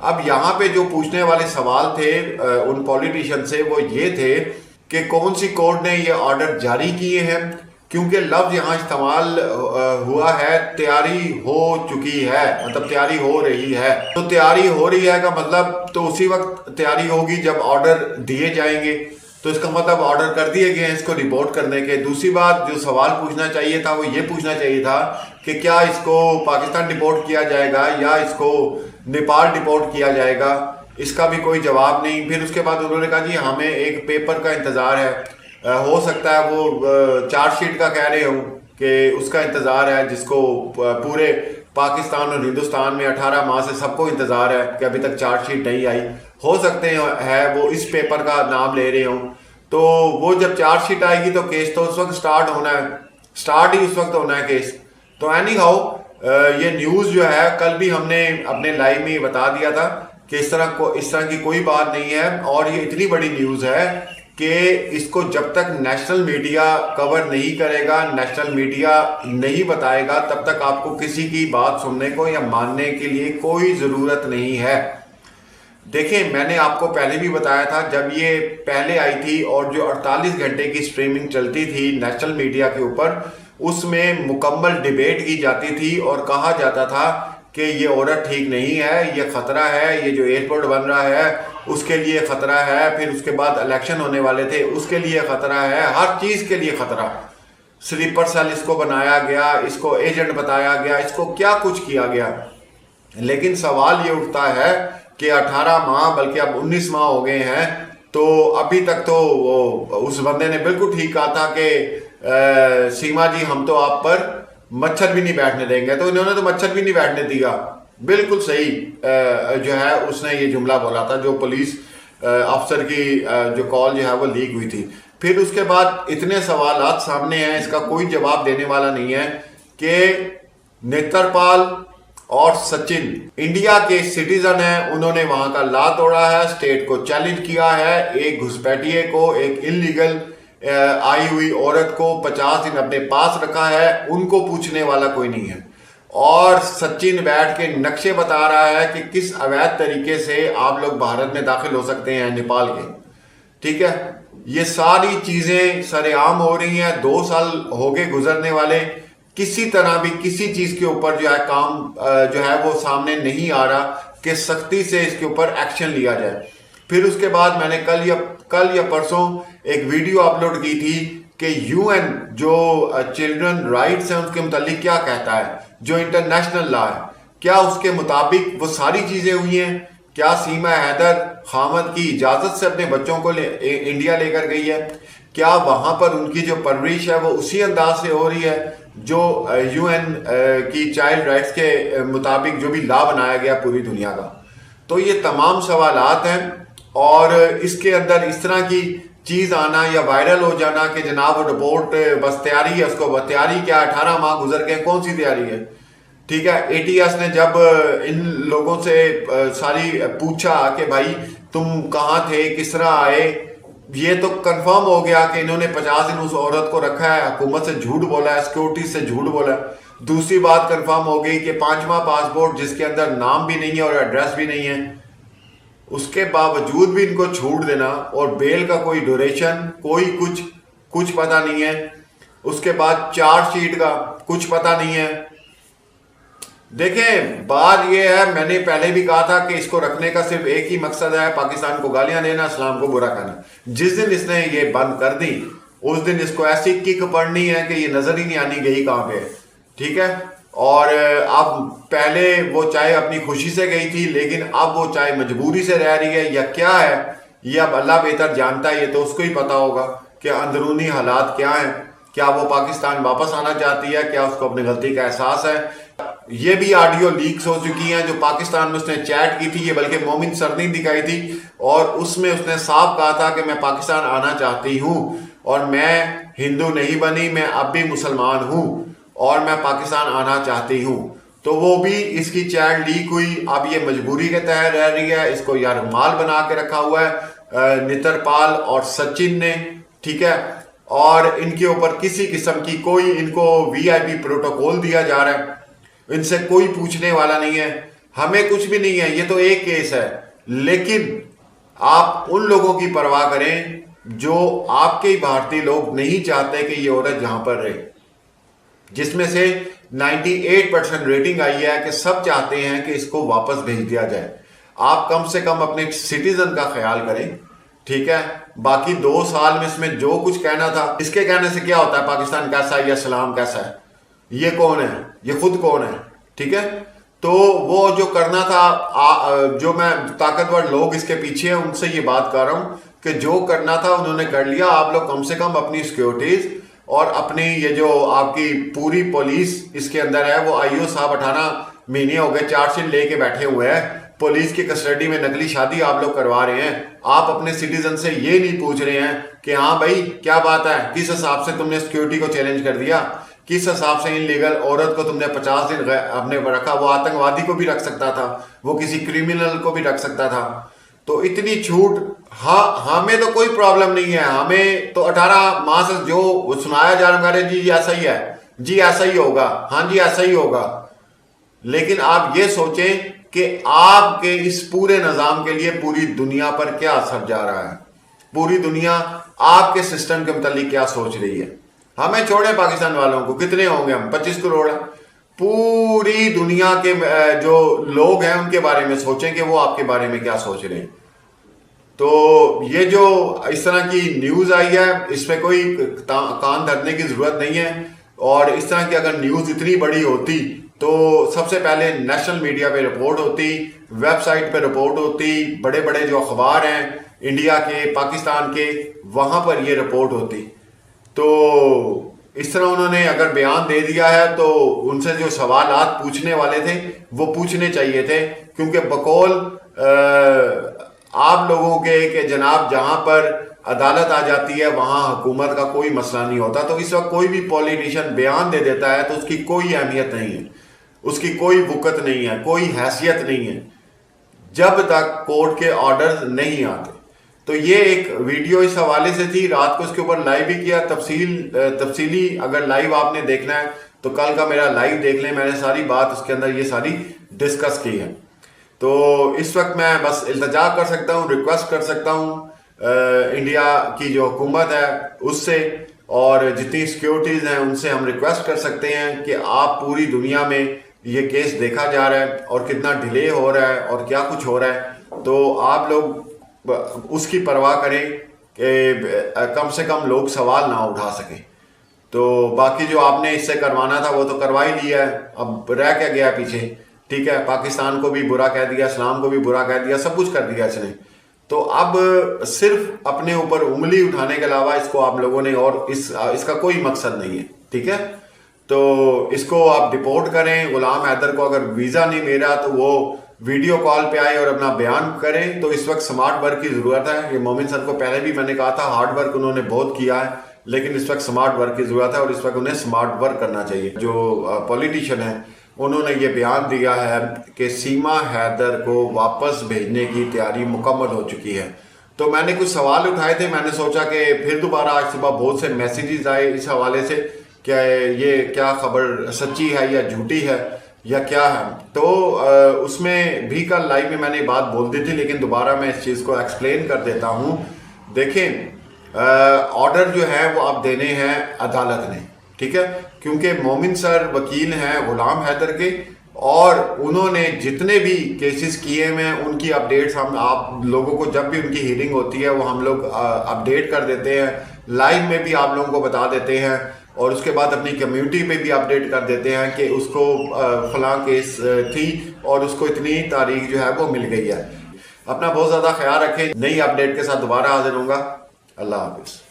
अब यहाँ पे जो पूछने वाले सवाल थे उन पॉलिटिशियन से वो ये थे कि कौन सी कोर्ट ने ये ऑर्डर जारी किए हैं, क्योंकि लफ्ज यहाँ इस्तेमाल हुआ है तैयारी हो चुकी है, मतलब तैयारी हो रही है। तो तैयारी हो रही है का मतलब तो उसी वक्त तैयारी होगी जब ऑर्डर दिए जाएंगे, तो इसका मतलब ऑर्डर कर दिए गए हैं इसको रिपोर्ट करने के। दूसरी बात जो सवाल पूछना चाहिए था वो ये पूछना चाहिए था कि क्या इसको पाकिस्तान डिपोर्ट किया जाएगा या इसको नेपाल डिपोर्ट किया जाएगा, इसका भी कोई जवाब नहीं। फिर उसके बाद उन्होंने कहा जी हमें एक पेपर का इंतज़ार है, हो सकता है वो चार्जशीट का कह रहे हो कि उसका इंतज़ार है, जिसको पूरे पाकिस्तान और हिंदुस्तान में 18 माह से सबको इंतज़ार है कि अभी तक चार्जशीट नहीं आई। हो सकते है वो इस पेपर का नाम ले रहे हो, तो वो जब चार्जशीट आएगी तो केस तो उस वक्त स्टार्ट होना है, स्टार्ट ही उस वक्त होना है केस। तो एनी हाउ ये न्यूज़ जो है कल भी हमने अपने लाइव में बता दिया था कि इस तरह की कोई बात नहीं है, और ये इतनी बड़ी न्यूज़ है कि इसको जब तक नेशनल मीडिया कवर नहीं करेगा, नेशनल मीडिया नहीं बताएगा, तब तक आपको किसी की बात सुनने को या मानने के लिए कोई ज़रूरत नहीं है। देखिए मैंने आपको पहले भी बताया था जब ये पहले आई थी और जो 48 घंटे की स्ट्रीमिंग चलती थी नेशनल मीडिया के ऊपर, उसमें मुकम्मल डिबेट की जाती थी और कहा जाता था कि ये औरत ठीक नहीं है, ये खतरा है, ये जो एयरपोर्ट बन रहा है उसके लिए खतरा है, फिर उसके बाद इलेक्शन होने वाले थे उसके लिए खतरा है, हर चीज के लिए खतरा। स्लीपर सेल इसको बनाया गया, इसको एजेंट बताया गया, इसको क्या कुछ किया गया। लेकिन सवाल ये उठता है कि 18 माह बल्कि अब 19 माह हो गए हैं, तो अभी तक तो वो उस बंदे ने बिल्कुल ठीक कहा था कि सीमा जी हम तो आप पर मच्छर भी नहीं बैठने देंगे, तो इन्होंने तो मच्छर भी नहीं बैठने दिया। बिल्कुल सही जो है उसने ये जुमला बोला था जो पुलिस अफसर की जो कॉल जो है वो लीक हुई थी। फिर उसके बाद इतने सवालात सामने हैं, इसका कोई जवाब देने वाला नहीं है कि नेत्रपाल और सचिन इंडिया के सिटीजन हैं, उन्होंने वहां का लॉ तोड़ा है, स्टेट को चैलेंज किया है, एक घुसपैठिए को, एक इलीगल आई हुई औरत को 50 दिन अपने पास रखा है, उनको पूछने वाला कोई नहीं है। और सचिन बैठ के नक्शे बता रहा है कि किस अवैध तरीके से आप लोग भारत में दाखिल हो सकते हैं नेपाल के। ठीक है, ये सारी चीजें सरेआम हो रही हैं। 2 साल हो गए गुजरने वाले, किसी तरह भी किसी चीज के ऊपर जो है काम जो है वो सामने नहीं आ रहा कि सख्ती से इसके ऊपर एक्शन लिया जाए। फिर उसके बाद मैंने कल या परसों एक वीडियो अपलोड की थी कि यूएन जो चिल्ड्रन राइट्स हैं उसके मुतालिक क्या कहता है, जो इंटरनेशनल लॉ है, क्या उसके मुताबिक वो सारी चीजें हुई हैं। क्या सीमा हैदर खामद की इजाजत से अपने बच्चों को इंडिया लेकर गई है? क्या वहां पर उनकी जो परवरिश है वो उसी अंदाज से हो रही है जो यूएन की चाइल्ड राइट्स के मुताबिक जो भी लॉ बनाया गया पूरी दुनिया का? तो ये तमाम सवालात हैं, और इसके अंदर इस तरह की चीज आना या वायरल हो जाना कि जनाब वो रिपोर्ट बस तैयारी है, उसको तैयारी क्या, 18 माह गुजर गए, कौन सी तैयारी है? ठीक है, एटीएस ने जब इन लोगों से सारी पूछा कि भाई तुम कहाँ थे, किस तरह आए, ये तो कंफर्म हो गया कि इन्होंने 50 दिन उस औरत को रखा है, हुकूमत से झूठ बोला है, सिक्योरिटी से झूठ बोला है। दूसरी बात कंफर्म हो गई कि 5वां पासपोर्ट जिसके अंदर नाम भी नहीं है और एड्रेस भी नहीं है, उसके बावजूद भी इनको छूट देना, और बेल का कोई ड्यूरेशन कोई कुछ पता नहीं है। उसके बाद चार्जशीट का कुछ पता नहीं है। देखें बात यह है, मैंने पहले भी कहा था कि इसको रखने का सिर्फ एक ही मकसद है, पाकिस्तान को गालियां देना, इस्लाम को बुरा करना। जिस दिन इसने ये बंद कर दी उस दिन इसको ऐसी किक पड़नी है कि ये नजर ही नहीं आनी गई कहां पे। ठीक है, और अब पहले वो चाहे अपनी खुशी से गई थी, लेकिन अब वो चाहे मजबूरी से रह रही है या क्या है, ये अब अल्लाह बेहतर जानता है, ये तो उसको ही पता होगा कि अंदरूनी हालात क्या हैं। क्या वो पाकिस्तान वापस आना चाहती है? क्या उसको अपनी गलती का एहसास है? ये भी ऑडियो लीक्स हो चुकी हैं जो पाकिस्तान में उसने चैट की थी, ये बल्कि मोमिन सर ने दिखाई थी, और उसमें उसने साफ कहा था कि मैं पाकिस्तान आना चाहती हूँ और मैं हिंदू नहीं बनी, मैं अब भी मुसलमान हूँ और मैं पाकिस्तान आना चाहती हूँ। तो वो भी इसकी चैट लीक हुई। अब ये मजबूरी के तहत रह रही है, इसको यार माल बना के रखा हुआ है नेत्रपाल और सचिन ने। ठीक है, और इनके ऊपर किसी किस्म की कोई इनको वीआईपी प्रोटोकॉल दिया जा रहा है, इनसे कोई पूछने वाला नहीं है। हमें कुछ भी नहीं है, ये तो एक केस है। लेकिन आप उन लोगों की परवाह करें जो आपके ही भारतीय लोग नहीं चाहते कि ये औरत यहां पर रहे, जिसमें से 98% रेटिंग आई है कि सब चाहते हैं कि इसको वापस भेज दिया जाए। आप कम से कम अपने सिटीजन का ख्याल करें, ठीक है। बाकी 2 साल में इसमें जो कुछ कहना था, इसके कहने से क्या होता है? पाकिस्तान कैसा है या सलाम कैसा है? ये कौन है? ये खुद कौन है? ठीक है। तो वो जो करना था, जो मैं ताकतवर लोग इसके पीछे हैं उनसे ये बात कर रहा हूं कि जो करना था उन्होंने कर लिया। आप लोग कम से कम अपनी सिक्योरिटीज और अपनी ये जो आपकी पूरी पुलिस इसके अंदर है, वो आईओ साहब 18 महीने हो गए चार्जशीट लेके बैठे हुए हैं, पुलिस की कस्टडी में नकली शादी आप लोग करवा रहे हैं। आप अपने सिटीजन से ये नहीं पूछ रहे हैं कि हाँ भाई क्या बात है, किस हिसाब से तुमने सिक्योरिटी को चैलेंज कर दिया, किस हिसाब से इनलीगल औरत को तुमने 50 दिन अपने पर रखा। वो आतंकवादी को भी रख सकता था, वो किसी क्रिमिनल को भी रख सकता था। तो इतनी छूट, हाँ हमें तो कोई प्रॉब्लम नहीं है, हमें तो 18 माह से जो सुनाया जा रहा है जी ऐसा ही है, जी ऐसा ही होगा, हाँ जी ऐसा ही होगा। लेकिन आप ये सोचें कि आपके इस पूरे निजाम के लिए पूरी दुनिया पर क्या असर जा रहा है, पूरी दुनिया आपके सिस्टम के मुतालिक क्या सोच रही है। हमें छोड़े पाकिस्तान वालों को, कितने होंगे हम, 25 करोड़ है। पूरी दुनिया के जो लोग हैं उनके बारे में सोचें कि वो आपके बारे में क्या सोच रहे हैं। तो ये जो इस तरह की न्यूज आई है इसमें कोई कान धरने की जरूरत नहीं है। और इस तरह की अगर न्यूज इतनी बड़ी होती तो सबसे पहले नेशनल मीडिया पे रिपोर्ट होती, वेबसाइट पे रिपोर्ट होती, बड़े बड़े जो अखबार हैं इंडिया के, पाकिस्तान के, वहां पर ये रिपोर्ट होती। तो इस तरह उन्होंने अगर बयान दे दिया है तो उनसे जो सवालात पूछने वाले थे वो पूछने चाहिए थे, क्योंकि बकौल आप लोगों के कि जनाब जहां पर अदालत आ जाती है वहां हुकूमत का कोई मसला नहीं होता। तो इस वक्त कोई भी पॉलिटिशियन बयान दे देता है तो उसकी कोई अहमियत नहीं है, उसकी कोई वक़्त नहीं है, कोई हैसियत नहीं है जब तक कोर्ट के ऑर्डर नहीं आते। तो ये एक वीडियो इस हवाले से थी, रात को इसके ऊपर लाइव भी किया। तफसीली अगर लाइव आपने देखना है तो कल का मेरा लाइव देख लें, मैंने सारी बात उसके अंदर ये सारी डिस्कस की है। तो इस वक्त मैं बस इल्तिजा कर सकता हूँ, रिक्वेस्ट कर सकता हूँ इंडिया की जो हुकूमत है उससे, और जितनी सिक्योरिटीज़ हैं उनसे हम रिक्वेस्ट कर सकते हैं कि आप पूरी दुनिया में ये केस देखा जा रहा है और कितना डिले हो रहा है और क्या कुछ हो रहा है, तो आप लोग उसकी परवाह करें कि कम से कम लोग सवाल ना उठा सकें। तो बाकी जो आपने इससे करवाना था वो तो करवा ही लिया है, अब रह क्या गया पीछे। ठीक है, पाकिस्तान को भी बुरा कह दिया, इस्लाम को भी बुरा कह दिया, सब कुछ कर दिया इसने। तो अब सिर्फ अपने ऊपर उंगली उठाने के अलावा इसको आप लोगों ने और इसका कोई मकसद नहीं है। ठीक है, तो इसको आप डिपोर्ट करें। गुलाम हैदर को अगर वीज़ा नहीं मिल रहा तो वो वीडियो कॉल पे आए और अपना बयान करें। तो इस वक्त स्मार्ट वर्क की ज़रूरत है। ये मोमिन सर को पहले भी मैंने कहा था, हार्ड वर्क उन्होंने बहुत किया है, लेकिन इस वक्त स्मार्ट वर्क की ज़रूरत है और इस वक्त उन्हें स्मार्ट वर्क करना चाहिए। जो पॉलिटिशियन है उन्होंने ये बयान दिया है कि सीमा हैदर को वापस भेजने की तैयारी मुकम्मल हो चुकी है। तो मैंने कुछ सवाल उठाए थे, मैंने सोचा कि फिर दोबारा आज सुबह बहुत से मैसेजेस आए इस हवाले से कि ये क्या खबर सच्ची है या झूठी है या क्या है। तो उसमें भी कल लाइव में मैंने बात बोल दी थी, लेकिन दोबारा मैं इस चीज़ को एक्सप्लेन कर देता हूँ। देखें, ऑर्डर जो है वो आप देने हैं अदालत ने, ठीक है, क्योंकि मोमिन सर वकील हैं गुलाम हैदर के और उन्होंने जितने भी केसेस किए हैं उनकी अपडेट्स हम आप लोगों को जब भी उनकी हियरिंग होती है वो हम लोग अपडेट कर देते हैं, लाइव में भी आप लोगों को बता देते हैं और उसके बाद अपनी कम्युनिटी पे भी अपडेट कर देते हैं कि उसको फलां केस थी और उसको इतनी तारीख जो है वो मिल गई है। अपना बहुत ज़्यादा ख्याल रखें। नई अपडेट के साथ दोबारा हाजिर होऊंगा। अल्लाह हाफिज़।